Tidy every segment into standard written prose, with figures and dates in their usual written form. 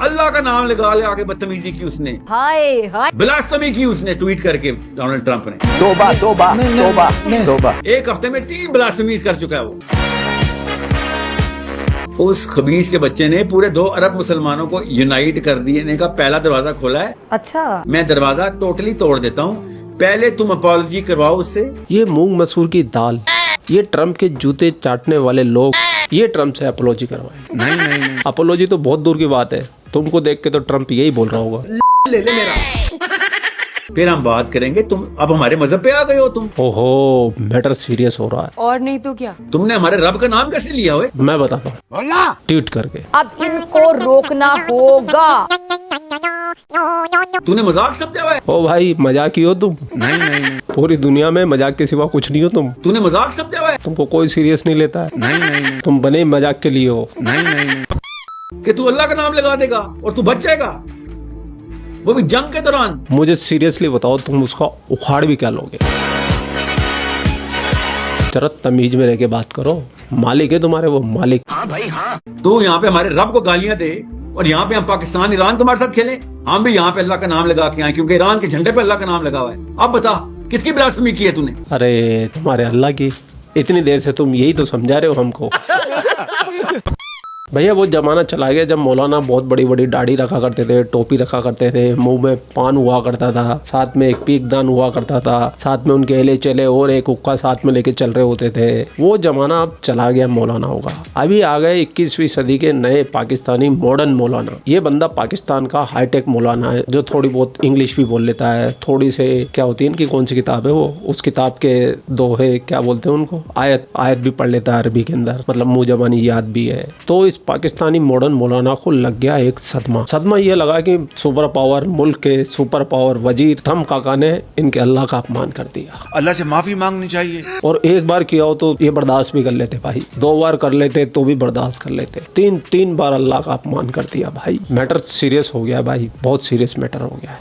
अल्लाह का नाम लगा ले आके बदतमीजी की उसने, हाय हाय, ब्लास्फेमी की उसने ट्वीट करके डोनाल्ड ट्रंप ने। तौबा तौबा तौबा तौबा। एक हफ्ते में 3 ब्लास्फेमीज कर चुका है वो। उस खबीस के बच्चे ने पूरे 2 अरब मुसलमानों को यूनाइट कर देने का पहला दरवाजा खोला है। अच्छा, मैं दरवाजा टोटली तोड़ देता हूँ, पहले तुम अपॉलजी करवाओ उससे। ये मूंग मसूर की दाल, ये ट्रम्प के जूते चाटने वाले लोग, ये ट्रम्प से अपोलॉजी करवाए। नहीं, अपोलॉजी तो बहुत दूर की बात है, तुमको देख के तो ट्रम्प यही बोल रहा होगा। ले ले मेरा। फिर हम बात करेंगे, तुम अब हमारे मजहब पे आ गए हो तुम। ओहो, मैटर सीरियस हो रहा है। और नहीं तो क्या। तुमने हमारे रब का नाम कैसे लिया हुए? मैं बताता हूँ, ट्वीट करके। अब इनको रोकना होगा। तूने मजाक समझा हुआ है? ओ भाई, मजाक ही हो तुम। नहीं, पूरी दुनिया में मजाक के सिवा कुछ नहीं हो तुम। तूने मजाक समझा हुआ है? तुमको कोई सीरियस नहीं लेता है। नहीं, तुम बने ही मजाक के लिए हो। नहीं। कि तू अल्लाह का नाम लगा देगा और तू बच जाएगा, वो भी जंग के दौरान। मुझे सीरियसली बताओ, तुम उसका उखाड़ भी क्या लोगे? जरा तमीज में रह के बात करो। मालिक है तुम्हारे वो, मालिक। तू यहाँ पे हमारे रब को गालियां दे और यहाँ पे हम पाकिस्तान ईरान तुम्हारे साथ खेले। हम भी यहाँ पे अल्लाह का नाम लगा के आए क्योंकि ईरान के झंडे पे अल्लाह का नाम लगा हुआ है। अब बता किसकी ब्लास्फेमी की है तूने? अरे तुम्हारे अल्लाह की। इतनी देर से तुम यही तो समझा रहे हो हमको। भैया वो जमाना चला गया जब मौलाना बहुत बड़ी बड़ी दाढ़ी रखा करते थे, टोपी रखा करते थे, मुंह में पान हुआ करता था, साथ में एक पीकदान हुआ करता था, साथ में उनके एले चले और एक हुक्का साथ में लेके चल रहे होते थे। वो जमाना अब चला गया मौलाना होगा। अभी आ गए 21वीं सदी के नए पाकिस्तानी मॉडर्न मौलाना। ये बंदा पाकिस्तान का हाईटेक मौलाना है, जो थोड़ी बहुत इंग्लिश भी बोल लेता है, थोड़ी से क्या होती है इनकी, कौन सी किताब है वो, उस किताब के दोहे क्या बोलते हैं उनको, आयत भी पढ़ लेता है अरबी के अंदर, मतलब मुँह जबानी याद भी है। तो इस पाकिस्तानी मॉडर्न मौलाना को लग गया एक सदमा ये लगा कि सुपर पावर मुल्क के सुपर पावर वजीर ट्रम्प काका ने इनके अल्लाह का अपमान कर दिया। अल्लाह से माफी मांगनी चाहिए। और एक बार किया हो तो ये बर्दाश्त भी कर लेते भाई, 2 बार कर लेते तो भी बर्दाश्त कर लेते, 3 बार अल्लाह का अपमान कर दिया भाई। मैटर सीरियस हो गया भाई, बहुत सीरियस मैटर हो गया है।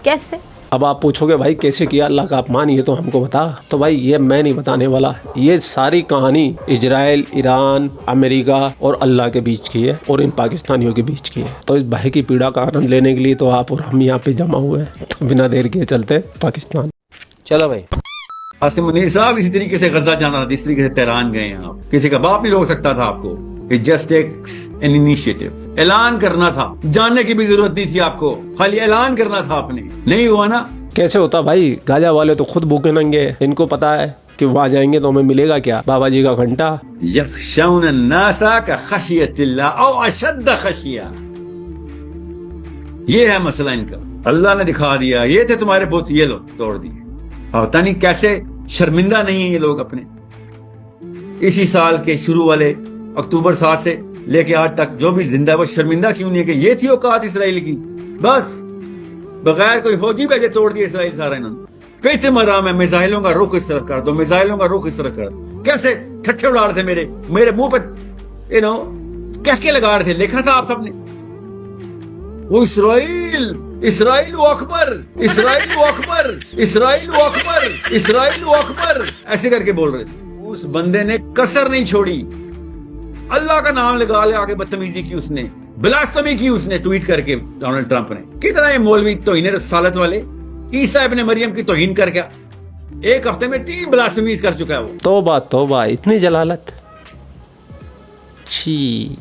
कैसे? अब आप पूछोगे भाई कैसे किया अल्लाह का अपमान, ये तो हमको बता। तो भाई ये मैं नहीं बताने वाला, ये सारी कहानी इजराइल, ईरान, अमेरिका और अल्लाह के बीच की है और इन पाकिस्तानियों के बीच की है। तो इस भाई की पीड़ा का आनंद लेने के लिए तो आप और हम यहाँ पे जमा हुए हैं। तो बिना देर के चलते पाकिस्तान। चलो भाई। आसिम मुनीर साहब इसी तरीके से गजा जाना था, इस तरीके से तेहरान गए हैं आप। किसी का बाप नहीं रोक सकता था आपको। It just takes an initiative। ऐलान करना था, जानने की भी जरूरत नहीं थी आपको, खाली ऐलान करना था आपने। नहीं हुआ ना? कैसे होता भाई, गाजा वाले तो खुद भूखे नंगे, इनको पता है कि वहाँ जाएंगे तो हमें मिलेगा क्या, बाबा जी का घंटा। यख्शौन अन्नासा का खशियतिल्लाह औ अशद्द खशिया। ये है मसला इनका। अल्लाह ने दिखा दिया, ये थे तुम्हारे बुत, ये लो तोड़ दिए। पता नहीं कैसे शर्मिंदा नहीं है ये लोग अपने। इसी साल के शुरू वाले अक्टूबर 7 से लेके आज तक जो भी जिंदा है वो शर्मिंदा क्यों नहीं है कि ये थी औकात इसराइल की। बस बगैर कोई फौजी भेजे तोड़ दिया इसराइल सारा इन्होंने। फिर मरा मैं मिसाइलों का रुख इस तरफ कर दो, मिसाइलों का रुख इस तरफ कर। कैसे ठट्ठे उड़ा रहे थे मेरे मुंह पे, कहके लगा रहे थे, लिखा था आप सबने। वो Israel Akbar, Israel Akbar, Israel Akbar, Israel Akbar ऐसे करके बोल रहे थे। उस बंदे ने कसर नहीं छोड़ी, अल्लाह का नाम लगा ले आके बदतमीजी की उसने, ब्लास्फेमी की उसने ट्वीट करके डोनाल्ड ट्रंप ने। कितना ये मौलवी तौहीन रसालत वाले ईसा इब्ने मरियम की तौहीन करके एक हफ्ते में 3 ब्लास्फेमीज कर चुका है वो। तौबा, इतनी जलालत। छी।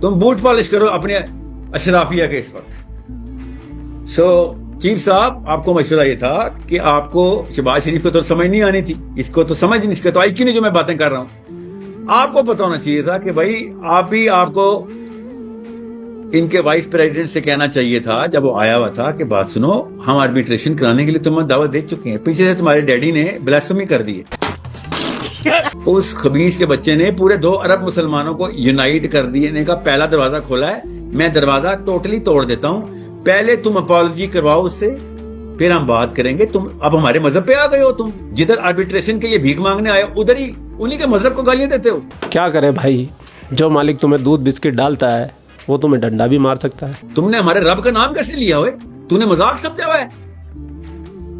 तुम बूट पॉलिश करो अपने अशराफिया के इस वक्त। चीफ साहब, आपको मशवरा ये था कि आपको शहबाज शरीफ को तो समझ नहीं आनी थी, इसको तो समझ नहीं, इसके तो आई क्यों नहीं जो मैं बातें कर रहा हूं। आपको पता होना चाहिए था कि भाई आपको इनके वाइस प्रेसिडेंट से कहना चाहिए था जब वो आया हुआ था कि बात सुनो, हम आर्बिट्रेशन कराने के लिए तुम्हें दावत दे चुके हैं। पीछे से तुम्हारे डैडी ने ब्लास्फेमी कर दी है। उस खबीस के बच्चे ने पूरे 2 अरब मुसलमानों को यूनाइट कर देने का पहला दरवाजा खोला है। मैं दरवाजा टोटली तोड़ देता हूँ, पहले तुम अपॉलजी करवाओ उससे, फिर हम बात करेंगे। तुम अब हमारे मजहब पे आ गए हो, तुम जिधर आर्बिट्रेशन के लिए भीख मांगने आए उधर ही उन्हीं के मजहब को गालियां देते हो। क्या करे भाई, जो मालिक तुम्हें दूध बिस्किट डालता है वो तुम्हें डंडा भी मार सकता है। तुमने हमारे रब का नाम कैसे लिया हुए? तूने मजाक समझा हुआ है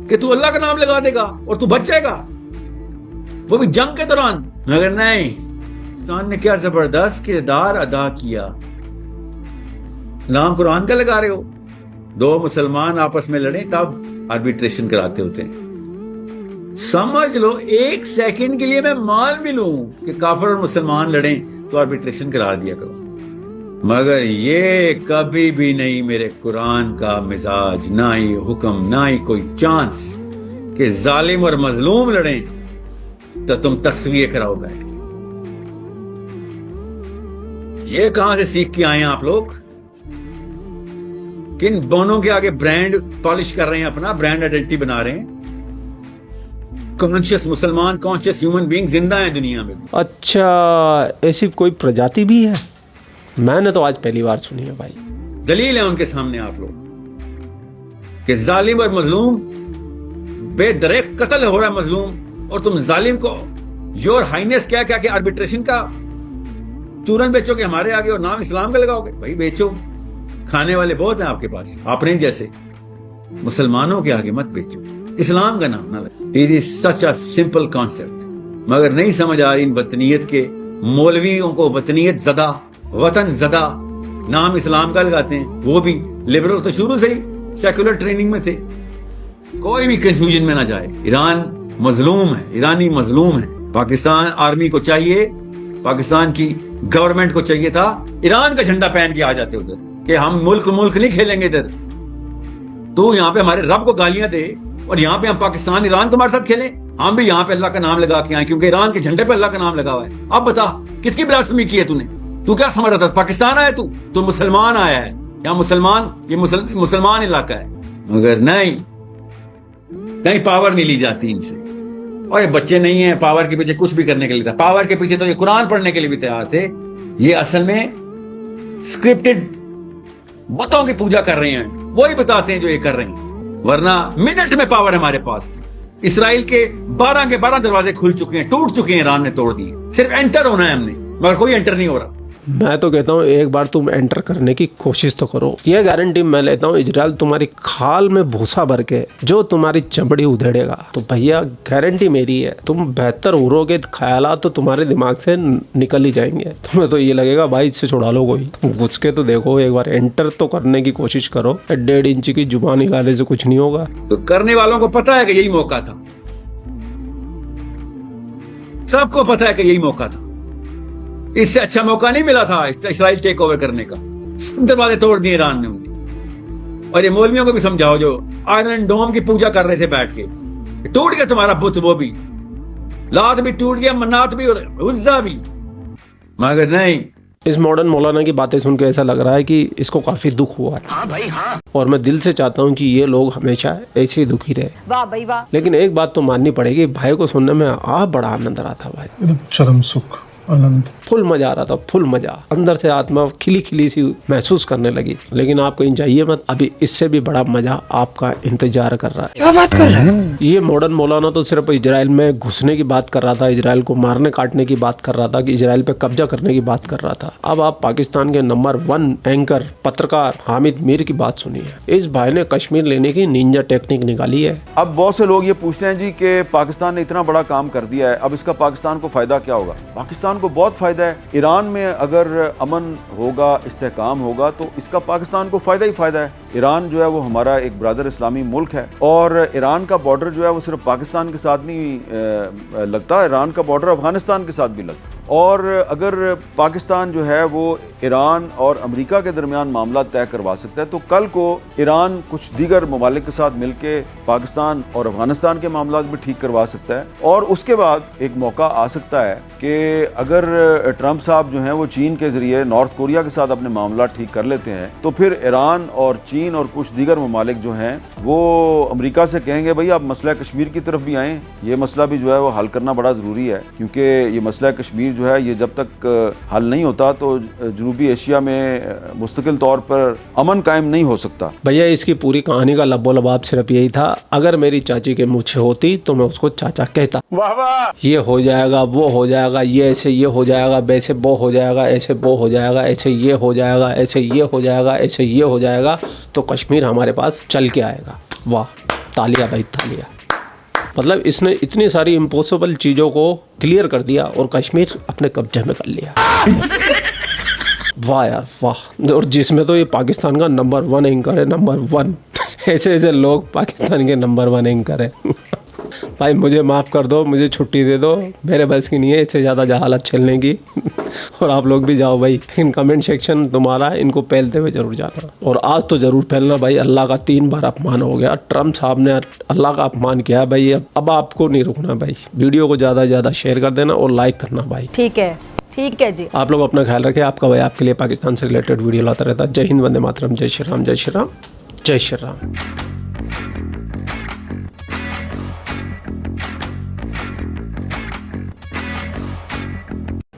कि तू अल्लाह का नाम लगा देगा और तू बच जाएगा, वो भी जंग के दौरान। मगर नहीं, पाकिस्तान ने क्या जबरदस्त किरदार अदा किया। नाम कुरान का लगा रहे हो। दो मुसलमान आपस में लड़े तब आर्बिट्रेशन कराते होते हैं। समझ लो, एक सेकंड के लिए मैं मान भी लूं कि काफिर और मुसलमान लड़ें तो आर्बिट्रेशन करा दिया करो, मगर ये कभी भी नहीं मेरे कुरान का मिजाज, ना ही हुक्म, ना ही कोई चांस कि जालिम और मजलूम लड़ें तो तुम तस्वीर कराओ बैठ के। ये कहां से सीख के आए हैं आप लोग? किन दोनों के आगे ब्रांड पॉलिश कर रहे हैं, अपना ब्रांड आइडेंटिटी बना रहे हैं। कॉन्शियस मुसलमान, कॉन्शियस ह्यूमन बीइंग जिंदा है दुनिया में। अच्छा, ऐसी कोई प्रजाति भी है? मैंने तो आज पहली बार सुनी है भाई। दलील है उनके सामने आप लोग कि जालिम और मजलूम, बेदरेक कत्ल हो रहा है मजलूम, और तुम जालिम को योर हाइनेस क्या क्या कि आर्बिट्रेशन का चूरन बेचोगे हमारे आगे और नाम इस्लाम का लगाओगे। भाई बेचो, खाने वाले बहुत हैं आपके पास, अपने जैसे। मुसलमानों के आगे मत बेचो, इस्लाम का नाम ना लगे। It is such a simple concept, मगर नहीं समझ आ रही इन वतनीयत के मौलवियों को। वतनीयत जदा, वतन जदा नाम इस्लाम का लगाते हैं, वो भी लिबरल तो शुरू से ही सेकुलर ट्रेनिंग में थे। कोई भी कंफ्यूजन में ना जाए। ईरान मजलूम है, ईरानी मजलूम है। पाकिस्तान आर्मी को चाहिए, पाकिस्तान की गवर्नमेंट को चाहिए था ईरान का झंडा पहन के आ जाते उधर कि हम मुल्क नहीं खेलेंगे इधर। तो यहाँ पे हमारे रब को गालियां दे और यहाँ पे हम पाकिस्तान ईरान तुम्हारे साथ खेलें। हम भी यहाँ पे अल्लाह का नाम लगा के आए क्योंकि ईरान के झंडे पे अल्लाह का नाम लगा हुआ है। अब बता किसकी ब्लास्फेमी की है तूने? तू क्या समझ रहा था पाकिस्तान आया तू मुसलमान आया है। यहाँ मुसलमान, ये मुसलमान इलाका है, मगर नहीं, कहीं पावर नहीं ली जाती इनसे। और ये बच्चे नहीं है पावर के पीछे कुछ भी करने के लिए था। पावर के पीछे तो ये कुरान पढ़ने के लिए भी तैयार थे। ये असल में स्क्रिप्टेड बुतों की पूजा कर रहे हैं, वही बताते हैं जो ये कर रहे हैं, वरना मिनट में पावर हमारे पास थी। इसराइल के 12 के 12 दरवाजे खुल चुके हैं, टूट चुके हैं, ईरान ने तोड़ दिए। सिर्फ एंटर होना है हमने, मगर कोई एंटर नहीं हो रहा। मैं तो कहता हूँ एक बार तुम एंटर करने की कोशिश तो करो। ये गारंटी मैं लेता हूँ, इजराइल तुम्हारी खाल में भूसा भर के जो तुम्हारी चमड़ी उधेड़ेगा। तो भैया गारंटी मेरी है, तुम बेहतर उड़ोगे, ख्यालात तो तुम्हारे दिमाग से निकल ही जाएंगे। तुम्हें तो ये लगेगा भाई इससे छुड़ा लो कोई। तुम घुस के तो देखो, एक बार एंटर तो करने की कोशिश करो। 1.5 इंच की जुबान निकालने से कुछ नहीं होगा। तो करने वालों को पता है कि यही मौका था, सबको पता है कि यही मौका था। इससे अच्छा मौका नहीं मिला था इसराइल टेक ओवर करने का। दरवाजे तोड़ दिए ईरान ने उनके। और ये मौलवियों को भी समझाओ जो आयरन डोम की पूजा कर रहे थे बैठ के, टूट गया तुम्हारा बुत, वो भी लात भी टूट गया, मन्नात भी और उज्जा भी, मगर नहीं। इस मॉडर्न मौलाना की बातें सुन के ऐसा लग रहा है कि इसको काफी दुख हुआ है। हाँ भाई हाँ। और मैं दिल से चाहता हूँ कि ये लोग हमेशा ऐसे ही दुखी रहे। वाह भाई वाह। लेकिन एक बात तो माननी पड़ेगी, भाई को सुनने में बड़ा आनंद आ रहा था भाई, एकदम चरम सुख, आनंद, फुल मजा आ रहा था, फुल मजा। अंदर से आत्मा खिली खिली सी महसूस करने लगी। लेकिन आप कहीं जाइए मत, अभी इससे भी बड़ा मजा आपका इंतजार कर रहा है। क्या बात कर रहे हैं? ये मॉडर्न मौलाना तो सिर्फ इजराइल में घुसने की बात कर रहा था, इजराइल को मारने काटने की बात कर रहा था, कि इजराइल पे कब्जा करने की बात कर रहा था। अब आप पाकिस्तान के नंबर 1 एंकर पत्रकार हामिद मीर की बात सुनिए। इस भाई ने कश्मीर लेने की निंजा टेक्निक निकाली है। अब बहुत से लोग ये पूछते हैं जी कि पाकिस्तान ने इतना बड़ा काम कर दिया है, अब इसका पाकिस्तान को फायदा क्या होगा? पाकिस्तान को बहुत फायदा है। ईरान में अगर अमन होगा, इस्तेहकाम होगा, तो इसका पाकिस्तान को फायदा ही फायदा है। ईरान जो है वो हमारा एक ब्रदर इस्लामी मुल्क है, और ईरान का बॉर्डर जो है वो सिर्फ पाकिस्तान के साथ नहीं लगता, ईरान का बॉर्डर अफगानिस्तान के साथ भी लगता है। और अगर पाकिस्तान जो है वो ईरान और अमेरिका के दरमियान मामला तय करवा सकता है, तो कल को ईरान कुछ दीगर ममालिक के साथ मिलकर पाकिस्तान और अफगानिस्तान के मामला भी ठीक करवा सकता है। और उसके बाद एक मौका आ सकता है कि अगर ट्रंप साहब जो हैं वो चीन के जरिए नॉर्थ कोरिया के साथ अपने मामला ठीक कर लेते हैं, तो फिर ईरान और चीन और कुछ दीगर ममालिक जो हैं वो अमेरिका से कहेंगे भाई आप मसला कश्मीर की तरफ भी आएँ, ये मसला भी जो है वो हल करना बड़ा ज़रूरी है, क्योंकि ये मसला कश्मीर जो है ये जब तक हल नहीं होता तो जनूबी एशिया में मुस्तकिल तौर पर अमन कायम नहीं हो सकता। भैया इसकी पूरी कहानी का लब्बो लबाब सिर्फ यही था, अगर मेरी चाची के मुझे होती तो मैं उसको चाचा कहता। वाह वाह। ये हो जाएगा, वो हो जाएगा, ये ऐसे ये हो जाएगा, वैसे वो हो जाएगा, ऐसे वो हो जाएगा, ऐसे ये हो जाएगा, ऐसे ये हो जाएगा, ऐसे ये हो जाएगा, तो कश्मीर हमारे पास चल के आएगा। वाह, तालिया भाई तालिया। मतलब इसने इतनी सारी इम्पॉसिबल चीज़ों को क्लियर कर दिया और कश्मीर अपने कब्जे में कर लिया। वाह यार वाह। और जिसमें तो ये पाकिस्तान का नंबर 1 एंकर है, नंबर 1। ऐसे ऐसे लोग पाकिस्तान के नंबर 1 एंकर है। भाई मुझे माफ़ कर दो, मुझे छुट्टी दे दो, मेरे बस की नहीं है इससे ज़्यादा जहालत झेलने की। और आप लोग भी जाओ भाई, इन कमेंट सेक्शन तुम्हारा, इनको फैलते हुए ज़रूर जाना। और आज तो ज़रूर फैलना भाई, अल्लाह का 3 बार अपमान हो गया। ट्रम्प साहब ने अल्लाह का अपमान किया भाई। अब आपको नहीं रुकना भाई, वीडियो को ज़्यादा से ज़्यादा शेयर कर देना और लाइक करना भाई। ठीक है जी। आप लोग अपना ख्याल रखें। आपका भाई आपके लिए पाकिस्तान से रिलेटेड वीडियो लाता रहता है। जय हिंद, वंदे मातरम, जय श्री राम, जय श्री राम, जय श्री राम।